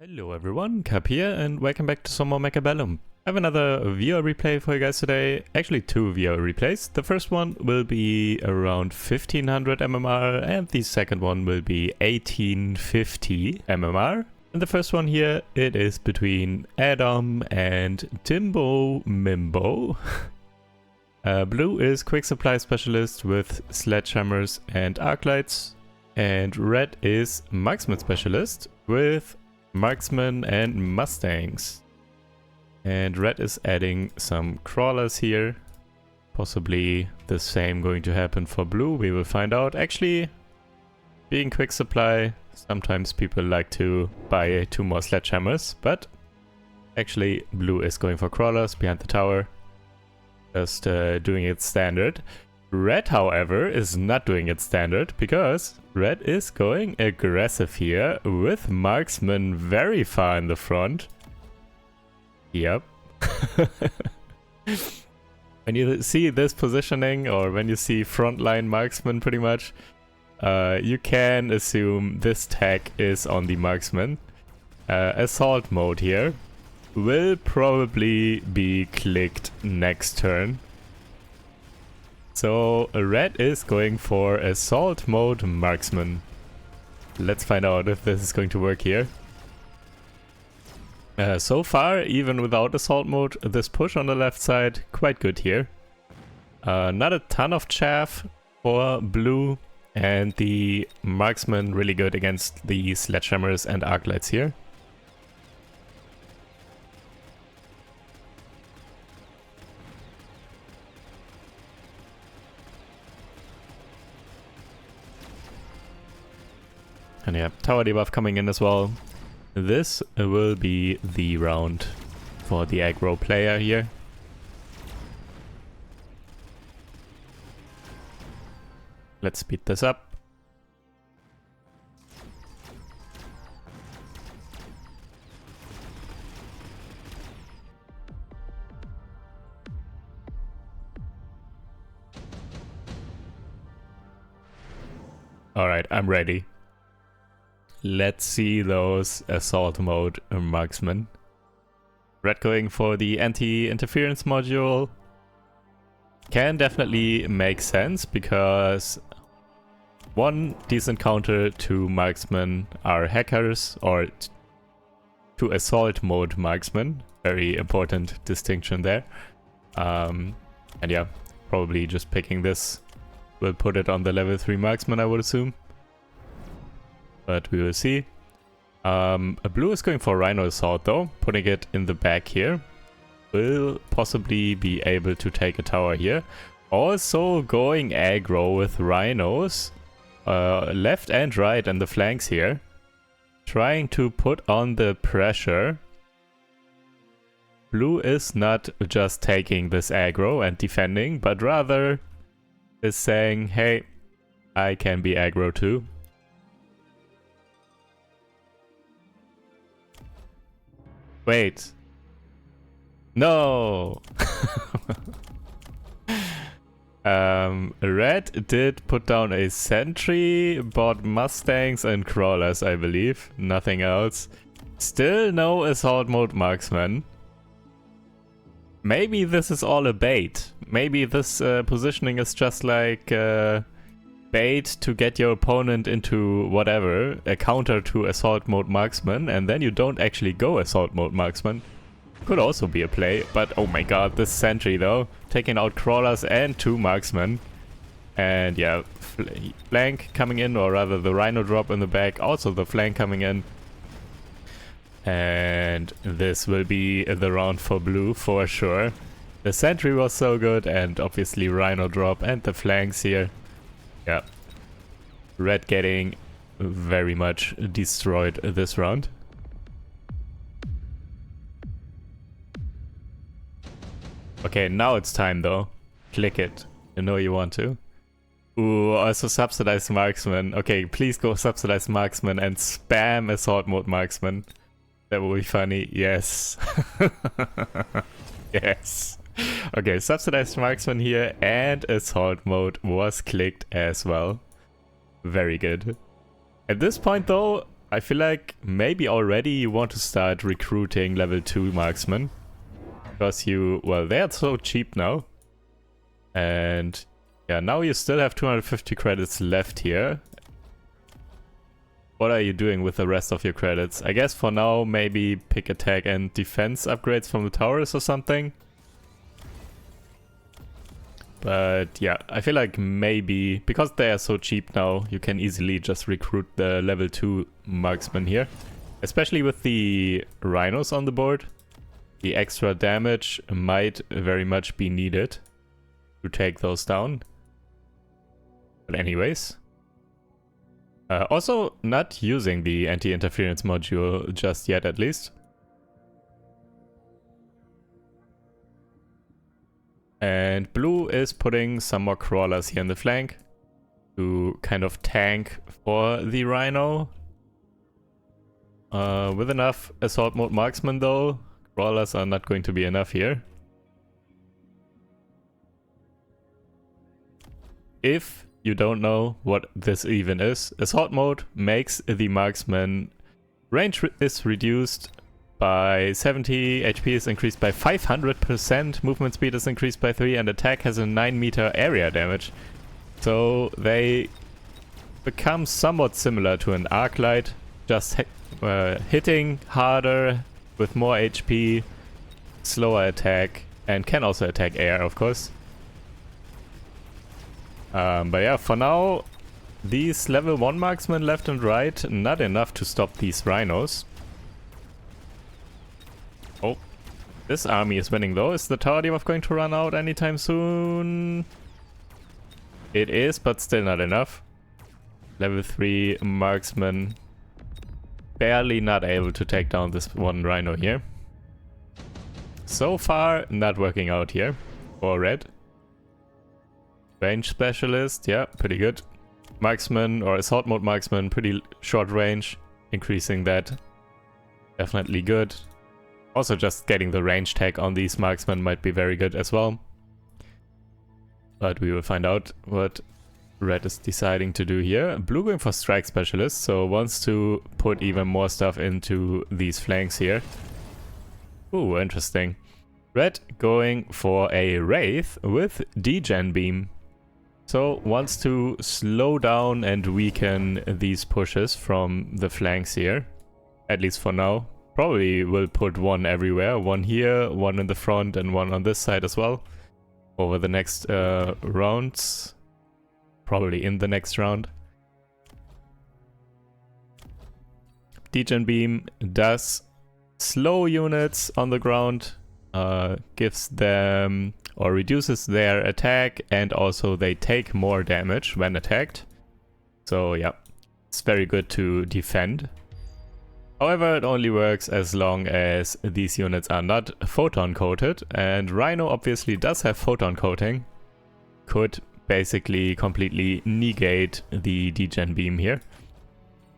Hello everyone, Cap here and welcome back to some more Mechabellum. I have another VR replay for you guys today, actually two VR replays. The first one will be around 1500 MMR and the second one will be 1850 MMR. And the first one here, it is between Adam and Timbo Mimbo. Blue is Quick Supply Specialist with Sledgehammers and Arclights, and Red is Marksman Specialist with Marksman and Mustangs. And Red is adding some crawlers here. Possibly the same going to happen for Blue, we will find out. Actually, being quick supply, sometimes people like to buy two more sledgehammers, but actually Blue is going for crawlers behind the tower. Just doing it standard. Red, however, is not doing it standard because Red is going aggressive here with Marksman very far in the front. Yep. When you see this positioning, or when you see frontline Marksman pretty much, you can assume this tag is on the Marksman. Assault mode here will probably be clicked next turn. So Red is going for Assault Mode Marksman. Let's find out if this is going to work here. So far, even without Assault Mode, this push on the left side, quite good here. Not a ton of chaff for Blue, and the Marksman really good against the Sledgehammers and Arclights here. And yeah, tower debuff coming in as well. This will be the round for the aggro player here. Let's speed this up. Alright, I'm ready. Let's see those Assault Mode Marksmen. Red going for the anti-interference module can definitely make sense because one decent counter to Marksmen are hackers, or to Assault Mode Marksmen. Very important distinction there. And yeah, probably just picking this will put it on the level 3 Marksman, I would assume. But we will see. Blue is going for Rhino Assault though, putting it in the back here. Will possibly be able to take a tower here. Also going aggro with Rhinos, left and right and the flanks here. Trying to put on the pressure. Blue is not just taking this aggro and defending, but rather is saying, hey, I can be aggro too. Wait. No! Red did put down a sentry, bought Mustangs and crawlers, I believe. Nothing else. Still no Assault Mode Marksman. Maybe this is all a bait. Maybe this positioning is just like bait to get your opponent into whatever, a counter to Assault Mode Marksman, and then you don't actually go Assault Mode Marksman. Could also be a play, but oh my god, this sentry though, taking out crawlers and two Marksmen. And yeah, flank coming in, or rather the Rhino drop in the back, also the flank coming in. And this will be the round for Blue for sure. The sentry was so good, and obviously Rhino drop and the flanks here. Yeah, Red getting very much destroyed this round. Okay, now it's time though. Click it. You know you want to. Ooh, also subsidized Marksman. Okay, please go subsidized Marksman and spam Assault Mode Marksman. That will be funny. Yes. Yes. Okay, subsidized Marksman here, and Assault Mode was clicked as well. Very good. At this point though, I feel like maybe already you want to start recruiting level 2 marksmen. Because well, they're so cheap now. And yeah, now you still have 250 credits left here. What are you doing with the rest of your credits? I guess for now, maybe pick attack and defense upgrades from the towers or something. But yeah, I feel like maybe, because they are so cheap now, you can easily just recruit the level 2 marksman here. Especially with the rhinos on the board. The extra damage might very much be needed to take those down. But anyways. Also, not using the anti-interference module just yet, at least. And blue is putting some more crawlers here in the flank to kind of tank for the rhino. With enough assault mode marksman though, crawlers are not going to be enough here. If you don't know what this even is, assault mode makes the marksman range is reduced by 70, HP is increased by 500%, movement speed is increased by 3, and attack has a 9 meter area damage. So they become somewhat similar to an arc light, just hitting harder with more HP, slower attack, and can also attack air, of course. But yeah, for now, these level 1 marksmen left and right, not enough to stop these rhinos. Oh, this army is winning though. Is the tower debuff going to run out anytime soon? It is, but still not enough. Level 3 marksman barely not able to take down this one rhino here. So far, not working out here for red. Range specialist, yeah, pretty good. Marksman or assault mode marksman, pretty short range. Increasing that. Definitely good. Also just getting the range tag on these marksmen might be very good as well. But we will find out what red is deciding to do here. Blue going for strike specialist, so wants to put even more stuff into these flanks here. Ooh, interesting. Red going for a Wraith with degen beam. So wants to slow down and weaken these pushes from the flanks here. At least for now. Probably will put one everywhere. One here, one in the front, and one on this side as well. Over the next rounds. Probably in the next round. Degen beam does slow units on the ground. Gives them or reduces their attack, and also they take more damage when attacked. So yeah, it's very good to defend. However, it only works as long as these units are not photon coated, and Rhino obviously does have photon coating. Could basically completely negate the degen beam here.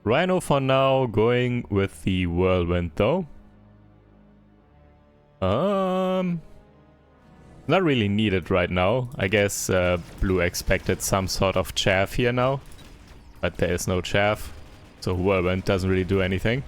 Rhino for now going with the whirlwind though. Not really needed right now. I guess blue expected some sort of chaff here now, but there is no chaff, so whirlwind doesn't really do anything.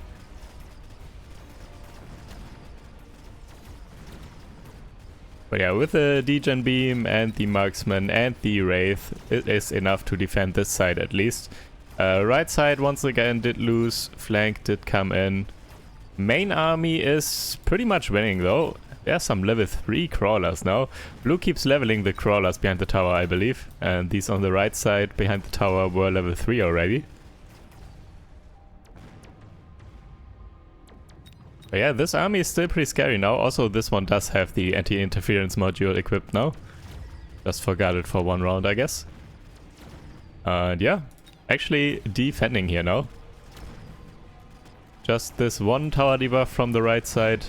But yeah, with the degen beam and the marksman and the wraith, it is enough to defend this side at least. Right side once again did lose, flank did come in. Main army is pretty much winning though. There are some level 3 crawlers now. Blue keeps leveling the crawlers behind the tower, I believe. And these on the right side behind the tower were level 3 already. But yeah, this army is still pretty scary now. Also, this one does have the anti-interference module equipped now. Just forgot it for one round, I guess. And yeah, actually defending here now. Just this one tower debuff from the right side.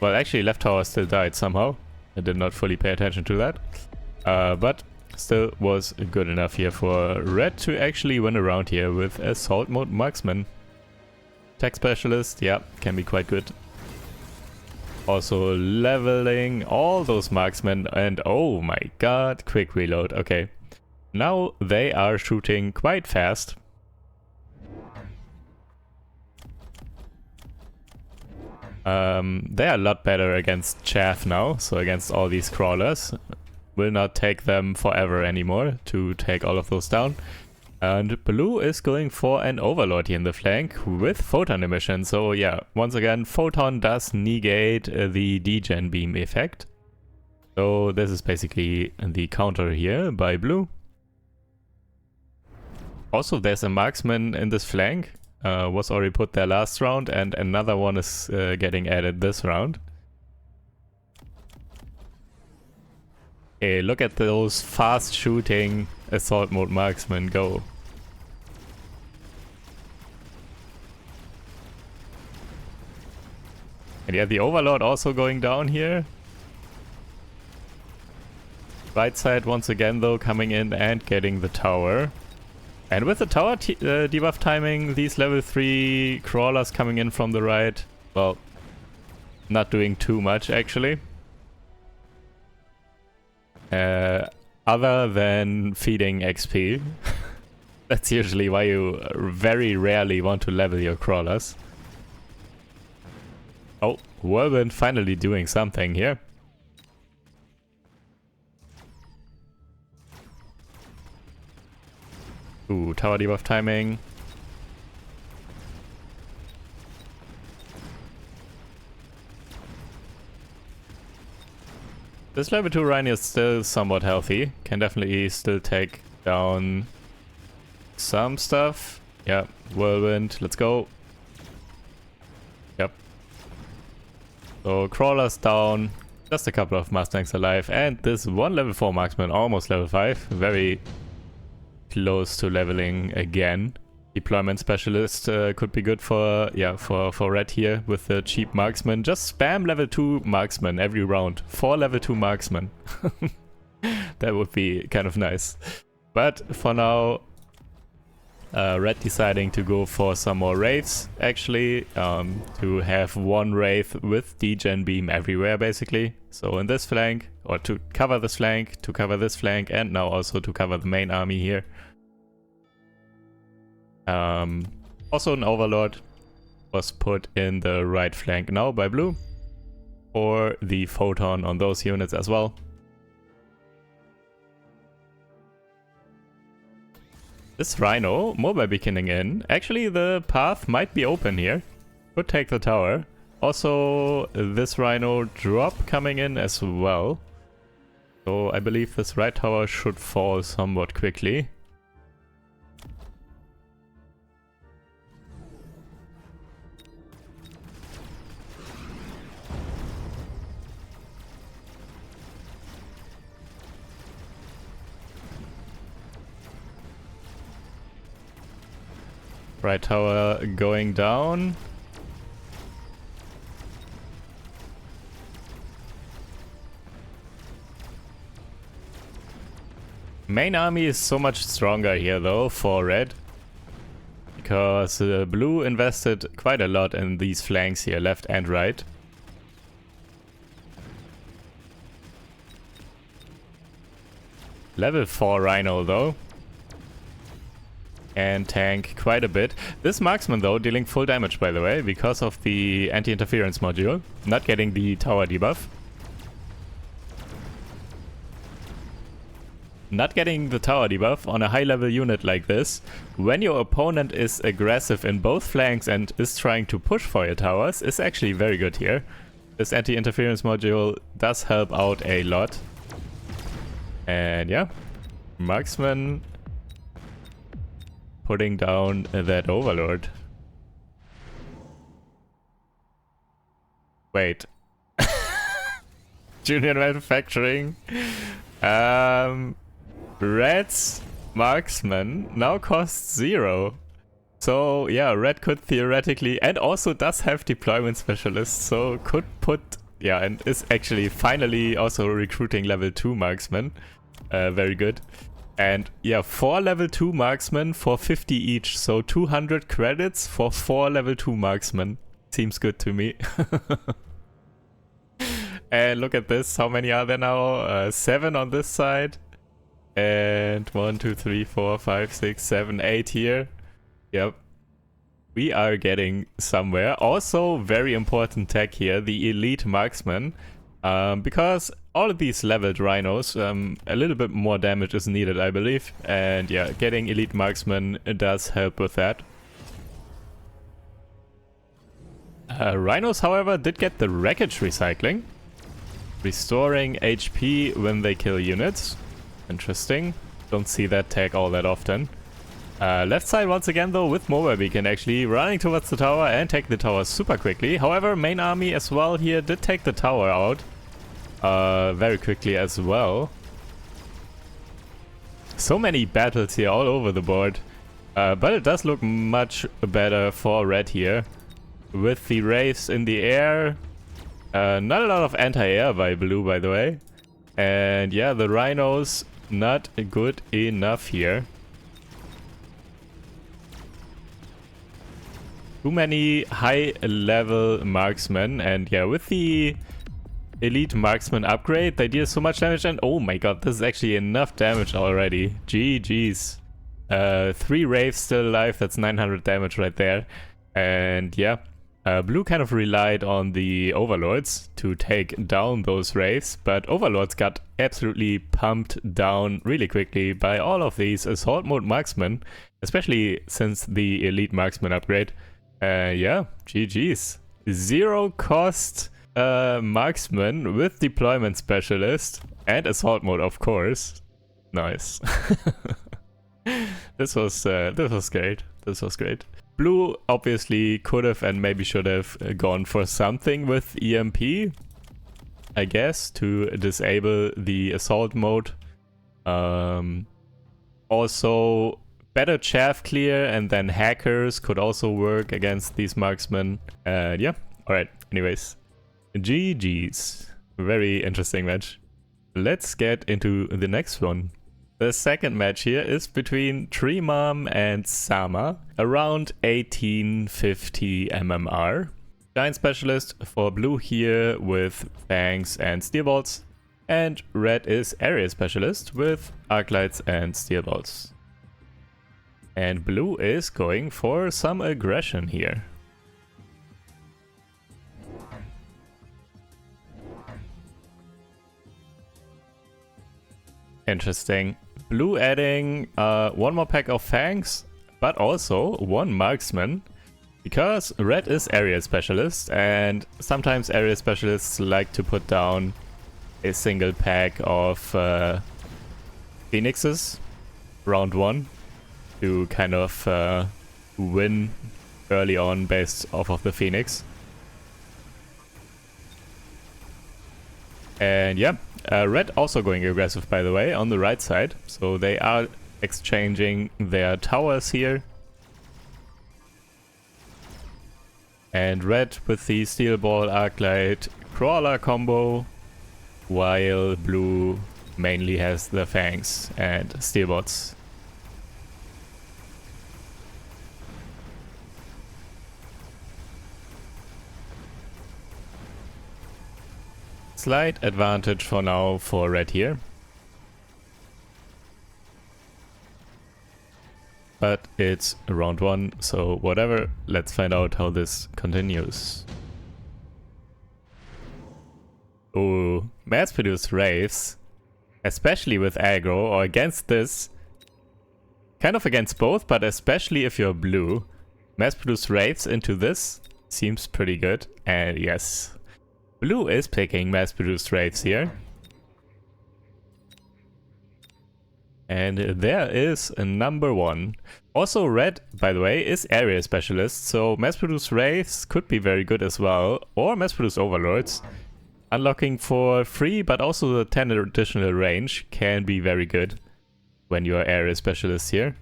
Well, actually left tower still died somehow. I did not fully pay attention to that. But still was good enough here for red to actually win a round here with assault mode marksman. Tech specialist, yeah, can be quite good. Also leveling all those marksmen, and oh my god, quick reload. Okay, now they are shooting quite fast. They are a lot better against chaff now, so against all these crawlers. Will not take them forever anymore to take all of those down. And blue is going for an Overlord here in the flank with photon emission. So yeah, once again, photon does negate the degen beam effect. So this is basically the counter here by blue. Also, there's a marksman in this flank. Was already put there last round, and another one is getting added this round. Okay, look at those fast shooting assault mode marksmen go. And yeah, the Overlord also going down here. Right side once again though coming in and getting the tower. And with the tower debuff timing, these level 3 crawlers coming in from the right, well, not doing too much actually. Other than feeding XP. That's usually why you very rarely want to level your crawlers. Oh, Whirlwind finally doing something here. Ooh, tower debuff timing. This level 2 Rhino is still somewhat healthy. Can definitely still take down some stuff. Yeah, Whirlwind, let's go. Yep. So crawlers down, just a couple of Mustangs alive, and this one level 4 marksman, almost level 5. Very close to leveling again. Deployment specialist could be good for red here with the cheap marksman. Just spam level 2 marksman every round. 4 level 2 marksman. That would be kind of nice. But for now, red deciding to go for some more wraiths actually, to have one wraith with degen beam everywhere basically. So in this flank, or to cover this flank, to cover this flank, and now also to cover the main army here. Also an Overlord was put in the right flank now by blue, or the photon on those units as well. This Rhino, mobile beginning in, actually the path might be open here, could take the tower. Also this Rhino drop coming in as well, so I believe this right tower should fall somewhat quickly. Right tower going down. Main army is so much stronger here though for red, because blue invested quite a lot in these flanks here, left and right. Level 4 Rhino though. And tank quite a bit. This marksman though dealing full damage by the way, because of the anti-interference module, not getting the tower debuff. Not getting the tower debuff on a high level unit like this, when your opponent is aggressive in both flanks and is trying to push for your towers, is actually very good here. This anti-interference module does help out a lot. And yeah, marksman putting down that Overlord. Wait. Junior manufacturing. Red's marksman now costs 0. So yeah, red could theoretically, and also does have deployment specialists, so could put, yeah, and is actually finally also recruiting level 2 marksman. Very good. And yeah, 4 level 2 marksmen for 50 each, so 200 credits for 4 level 2 marksmen. Seems good to me. And look at this, how many are there now? 7 on this side. And 1, 2, 3, 4, 5, 6, 7, 8 here. Yep. We are getting somewhere. Also, very important tech here, the Elite Marksman. Because all of these leveled rhinos, a little bit more damage is needed, I believe. And yeah, getting Elite Marksman does help with that. Rhinos, however, did get the wreckage recycling, restoring HP when they kill units. Interesting. Don't see that tag all that often. Left side once again though with mobile beacon actually running towards the tower and take the tower super quickly. However, main army as well here did take the tower out very quickly as well. So many battles here all over the board. But it does look much better for red here. With the Wraiths in the air. Not a lot of anti-air by blue, by the way. And yeah, the rhinos not good enough here. Too many high-level marksmen. And yeah, with the Elite Marksman upgrade, they deal so much damage. And oh my god, this is actually enough damage already. GG's. 3 Wraiths still alive. That's 900 damage right there. And yeah. Blue kind of relied on the Overlords to take down those Wraiths, but Overlords got absolutely pumped down really quickly by all of these Assault Mode Marksmen, especially since the Elite Marksman upgrade. Yeah, GG's. 0 cost Marksman with Deployment Specialist and Assault Mode, of course. Nice. This was great. This was great. Blue obviously could have and maybe should have gone for something with EMP, I guess, to disable the assault mode. Also, better chaff clear and then hackers could also work against these marksmen. Yeah, alright, anyways. GG's. Very interesting match. Let's get into the next one. The second match here is between Tremam and Sama, around 1850 MMR. Giant Specialist for blue here with Fangs and Steel Bolts, and red is Area Specialist with Arc Lights and Steel Bolts. And blue is going for some aggression here. Interesting. Blue adding one more pack of Fangs, but also one Marksman, because red is Area Specialist, and sometimes Area Specialists like to put down a single pack of Phoenixes round 1 to kind of win early on based off of the Phoenix. And yeah. Red also going aggressive, by the way, on the right side. So they are exchanging their towers here. And red with the Steel Ball, Arclight, Crawler combo, while blue mainly has the Fangs and Steel Bots. Slight advantage for now for red here. But it's round 1, so whatever. Let's find out how this continues. Oh, mass-produced Wraiths, especially with aggro or against this. Kind of against both, but especially if you're blue. Mass-produced Wraiths into this seems pretty good. And yes. Blue is picking mass-produced Wraiths here. And there is a number 1. Also red, by the way, is Area Specialist, so mass-produced Wraiths could be very good as well. Or mass-produced Overlords. Unlocking for free, but also the 10 additional range can be very good when you're Area Specialist here.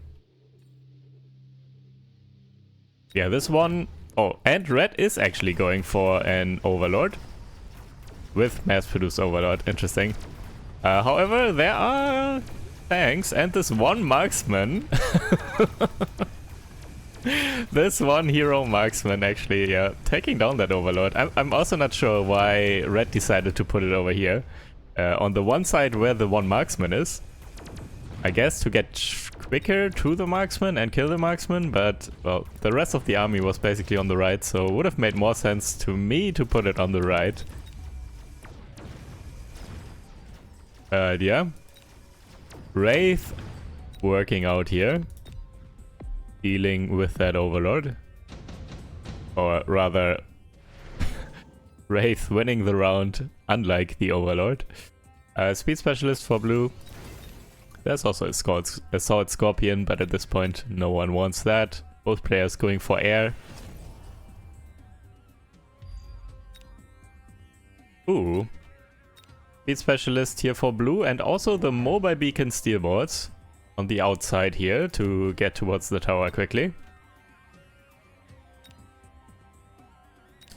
Yeah, this one... Oh, and red is actually going for an Overlord. With mass-produced Overlord, interesting. However, there are tanks and this one Marksman. This one hero Marksman actually, yeah, taking down that Overlord. I'm also not sure why red decided to put it over here. On the one side where the one Marksman is. I guess to get quicker to the Marksman and kill the Marksman, but, well, the rest of the army was basically on the right, so it would have made more sense to me to put it on the right. Yeah. Wraith working out here. Dealing with that Overlord. Or rather, Wraith winning the round, unlike the Overlord. Speed Specialist for blue. There's also a Sword Scorpion, but at this point no one wants that. Both players going for air. Ooh. Speed Specialist here for blue, and also the Mobile Beacon Steel Boards on the outside here to get towards the tower quickly.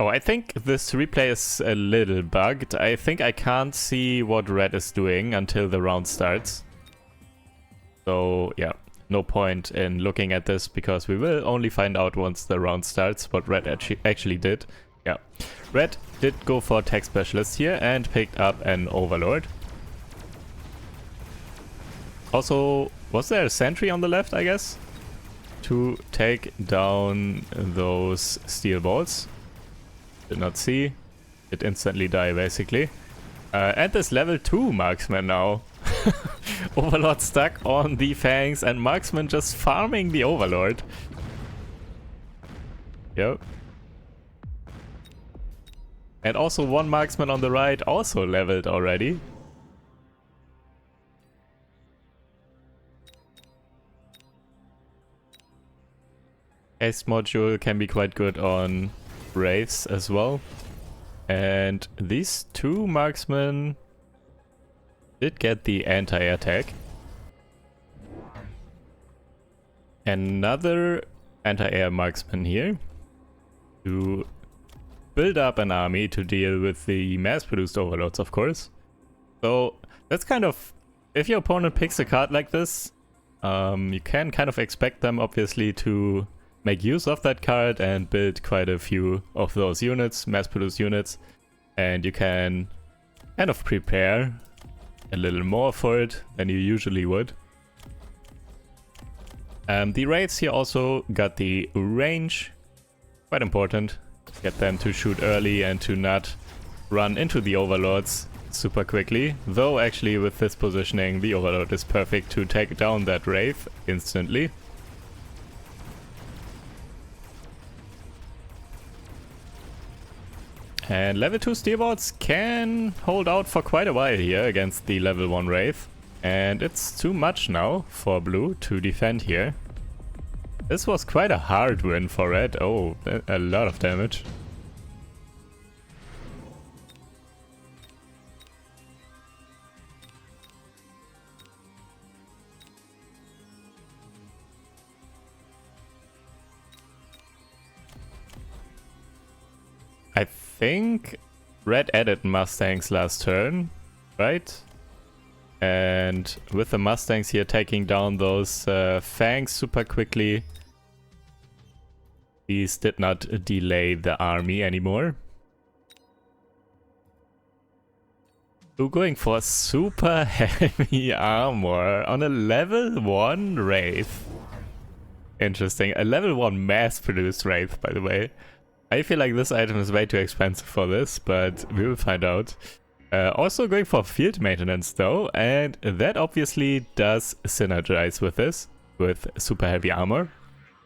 Oh, I think this replay is a little bugged. I think I can't see what red is doing until the round starts. So yeah, no point in looking at this because we will only find out once the round starts what red actually did. Yeah, red did go for Tech Specialist here and picked up an Overlord. Also, was there a sentry on the left, I guess? To take down those steel bolts. Did not see. It instantly die, basically. And this level 2 Marksman now. Overlord stuck on the Fangs and Marksman just farming the Overlord. Yep. And also one Marksman on the right also leveled already. Ace module can be quite good on Wraiths as well. And these two Marksmen did get the anti-air tag. Another anti-air Marksman here to build up an army to deal with the mass-produced Overlords, of course. So that's kind of, if your opponent picks a card like this, you can kind of expect them obviously to make use of that card and build quite a few of those units, mass-produced units, and you can kind of prepare a little more for it than you usually would. The Wraiths here also got the range, quite important. Get them to shoot early and to not run into the Overlords super quickly. Though actually with this positioning the Overlord is perfect to take down that Wraith instantly. And level 2 Steelboards can hold out for quite a while here against the level 1 Wraith. And it's too much now for blue to defend here. This was quite a hard win for red. Oh, a lot of damage. I think red added Mustangs last turn, right? And with the Mustangs here taking down those Fangs super quickly, these did not delay the army anymore. Blue going for super heavy armor on a level 1 Wraith. Interesting. A level 1 mass-produced Wraith, by the way. I feel like this item is way too expensive for this, but we will find out. Also going for field maintenance though, and that obviously does synergize with this, with super heavy armor.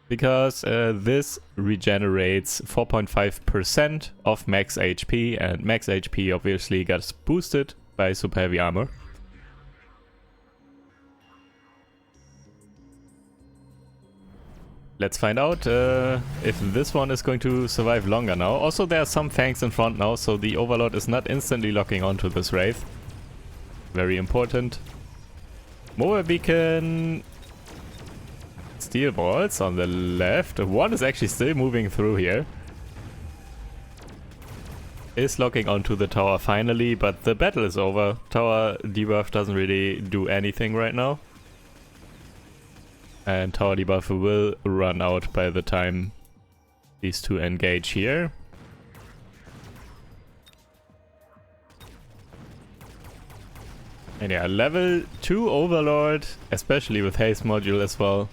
Because this regenerates 4.5% of max HP, and max HP obviously gets boosted by super heavy armor. Let's find out if this one is going to survive longer now. Also, there are some Fangs in front now, so the Overlord is not instantly locking onto this Wraith. Very important. Mobile Beacon... Steel balls on the left. One is actually still moving through here. Is locking onto the tower finally, but the battle is over. Tower debuff doesn't really do anything right now. And tower debuff will run out by the time these two engage here. And yeah, level 2 Overlord, especially with haste module as well,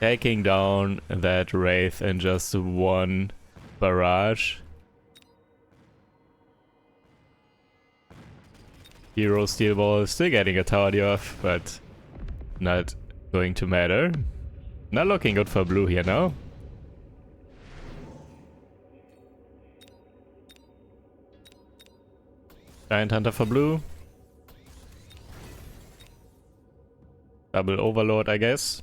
taking down that Wraith in just one barrage. Hero Steel Ball still getting a tower debuff, but not going to matter. Not looking good for blue here now. Giant Hunter for blue. Double Overlord, I guess.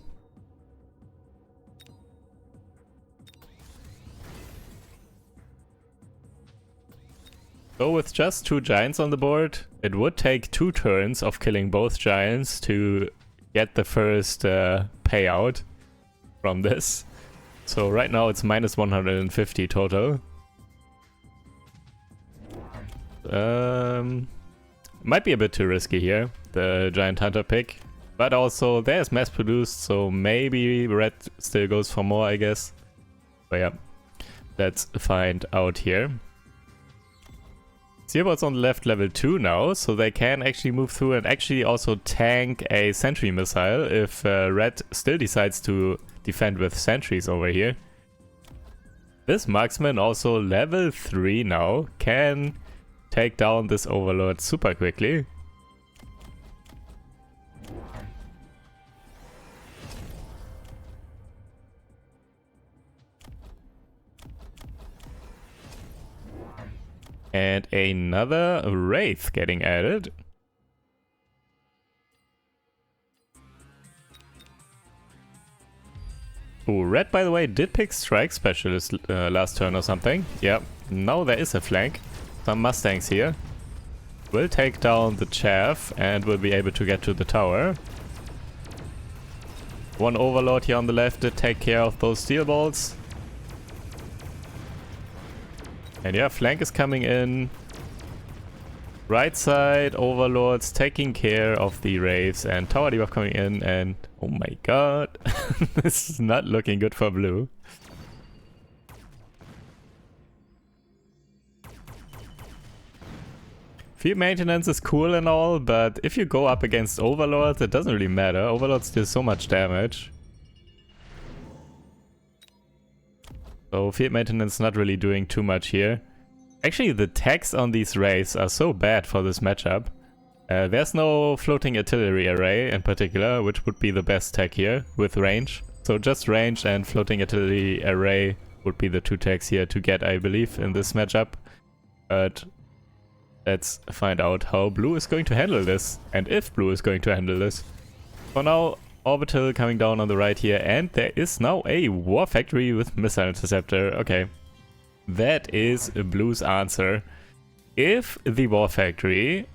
So with just 2 giants on the board, it would take 2 turns of killing both giants to get the first payout from this. So right now it's minus 150 total. Might be a bit too risky here, the Giant Hunter pick. But also there's mass produced, so maybe red still goes for more, I guess. But yeah, let's find out here. Searboard's on the left level 2 now, so they can actually move through and actually also tank a sentry missile if red still decides to defend with sentries over here. This Marksman also level 3 now, can take down this Overlord super quickly. And another Wraith getting added. Ooh, red, by the way, did pick Strike Specialist last turn or something. Yeah, now there is a flank. Some Mustangs here. Will take down the chaff and will be able to get to the tower. One Overlord here on the left did take care of those steel balls. And yeah, flank is coming in. Right side, Overlords taking care of the Wraiths and tower debuff coming in, and oh my god, this is not looking good for blue. Field maintenance is cool and all, but if you go up against Overlords, it doesn't really matter. Overlords deal so much damage. So field maintenance not really doing too much here. Actually, the techs on these Wraiths are so bad for this matchup. There's no floating artillery array in particular, which would be the best tech here with range. So just range and floating artillery array would be the 2 techs here to get, I believe, in this matchup. But let's find out how blue is going to handle this, and if blue is going to handle this. For now, Orbital coming down on the right here, and there is now a War Factory with Missile Interceptor. Okay, that is blue's answer. If the War Factory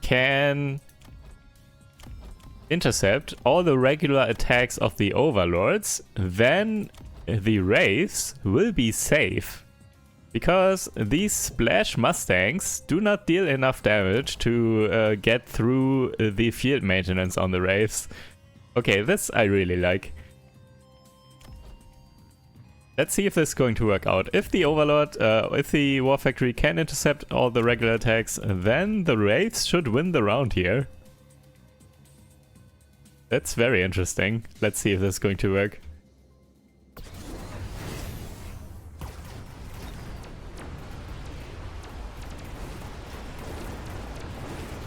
can intercept all the regular attacks of the Overlords, then the Wraiths will be safe. Because these Splash Mustangs do not deal enough damage to get through the field maintenance on the Wraiths. Okay, this I really like. Let's see if this is going to work out. If the Overlord, if the War Factory can intercept all the regular attacks, then the Wraiths should win the round here. That's very interesting. Let's see if this is going to work.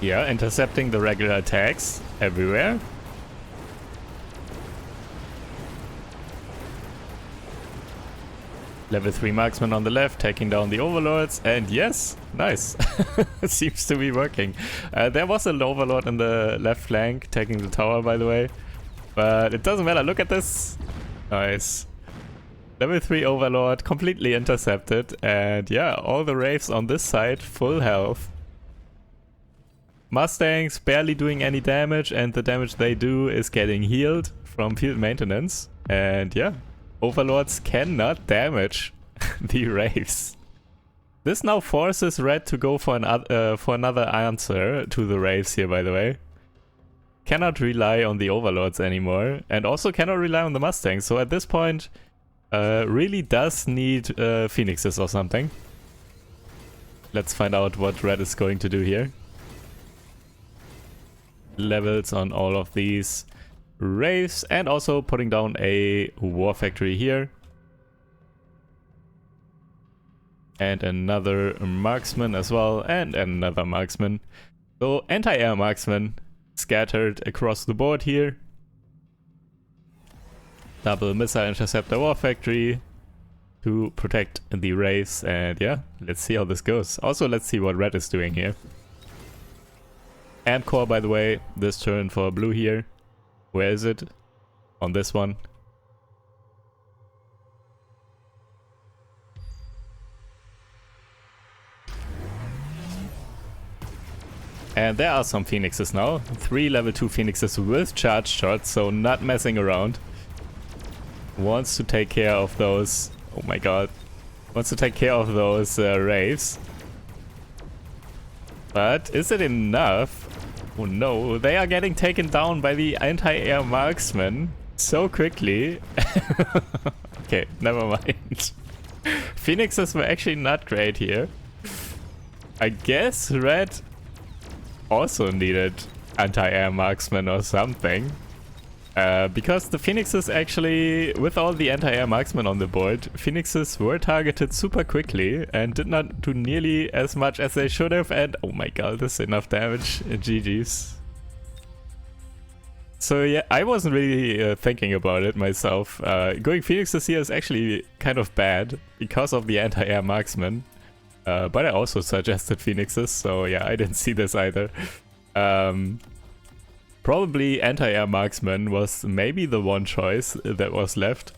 Yeah, intercepting the regular attacks everywhere. Level 3 Marksman on the left, taking down the Overlords, and yes, nice. It seems to be working. There was an Overlord in the left flank, taking the tower, by the way. But it doesn't matter, look at this. Nice. Level 3 Overlord, completely intercepted, and yeah, all the Wraiths on this side, full health. Mustangs barely doing any damage, and the damage they do is getting healed from field maintenance. And yeah, Overlords cannot damage the Wraiths. This now forces red to go for another answer to the Wraiths here, by the way. Cannot rely on the Overlords anymore, and also cannot rely on the Mustangs. So at this point, really does need Phoenixes or something. Let's find out what red is going to do here. levels on all of these Wraiths, and also putting down a war factory here. And another Marksman as well, and another Marksman. So anti-air Marksman scattered across the board here. Double missile interceptor war factory to protect the Wraiths, and yeah, let's see how this goes. Also, let's see what red is doing here. Amp core, by the way, this turn for blue here. Where is it? On this one. And there are some phoenixes now. 3 level 2 phoenixes with charge shots, so not messing around. Wants to take care of those... Oh my god. Wants to take care of those Wraiths. But is it enough? Oh no, they are getting taken down by the anti-air Marksman so quickly. Okay, never mind. Phoenixes were actually not great here. I guess red also needed anti-air Marksman or something. Because the Phoenixes actually, with all the anti-air Marksman on the board, Phoenixes were targeted super quickly and did not do nearly as much as they should have, and oh my god, this is enough damage. GG's. So yeah, I wasn't really thinking about it myself. Going Phoenixes here is actually kind of bad because of the anti-air Marksman. But I also suggested Phoenixes, so yeah, I didn't see this either. Probably anti-air Marksman was maybe the one choice that was left.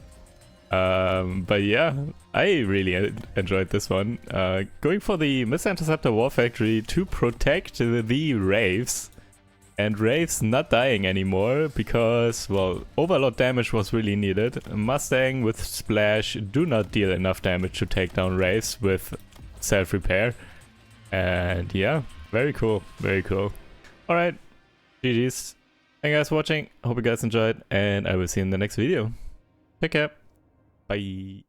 But yeah, I really enjoyed this one. Going for the Missile Interceptor War Factory to protect the Wraiths. And Wraiths not dying anymore because, well, Overlord damage was really needed. Mustang with Splash do not deal enough damage to take down Wraiths with self-repair. And yeah, very cool, very cool. Alright, GG's. Thank you guys for watching, hope you guys enjoyed, and I will see you in the next video. Take care, bye.